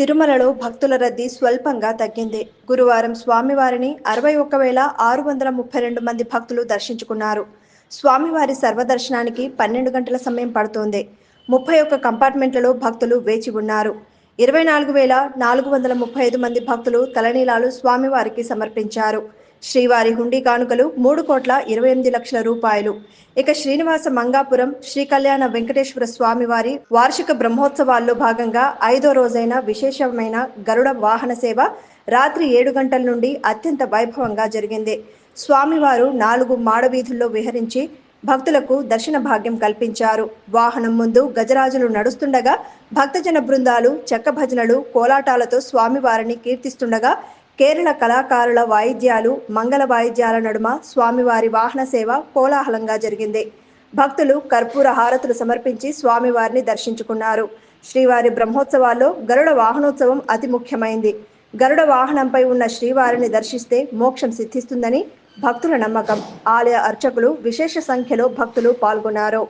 తిరుమలలో భక్తుల రద్దీ స్వల్పంగా తగ్గింది. గురువారం స్వామివారిని 61,632 మంది భక్తులు దర్శించుకున్నారు. స్వామివారి సర్వదర్శనానికి 12 గంటల సమయం పడుతోంది. 31 కంపార్ట్మెంట్లలో భక్తులు వేచి ఉన్నారు. 24,435 మంది భక్తులు తలనీలాలు స్వామివారికి సమర్పించారు. శ్రీవారి హుండీ కానుకలు 3,28,00,000 రూపాయలు. ఇక శ్రీనివాస మంగాపురం శ్రీ కళ్యాణ వెంకటేశ్వర స్వామివారి వార్షిక బ్రహ్మోత్సవాల్లో భాగంగా 5వ రోజైన విశేషమైన గరుడ వాహన సేవ రాత్రి 7 గంటల నుండి అత్యంత వైభవంగా జరిగింది. స్వామివారు 4 మాడవీధుల్లో విహరించి భక్తులకు దర్శన భాగ్యం కల్పించారు. వాహనం ముందు గజరాజులు నడుస్తుండగా భక్తజన బృందాలు చెక్క భజనలు కోలాటాలతో స్వామివారిని కీర్తిస్తుండగా కేరళ కళాకారుల వాయిద్యాలు మంగళ వాయిద్యాల నడుమ స్వామివారి వాహన సేవ కోలాహలంగా జరిగింది. భక్తులు కర్పూర హారతులు సమర్పించి స్వామివారిని దర్శించుకున్నారు. శ్రీవారి బ్రహ్మోత్సవాల్లో గరుడ వాహనోత్సవం అతి ముఖ్యమైంది. గరుడ వాహనంపై ఉన్న శ్రీవారిని దర్శిస్తే మోక్షం సిద్ధిస్తుందని భక్తుల నమ్మకం. ఆలయ అర్చకులు విశేష సంఖ్యలో భక్తులు పాల్గొన్నారు.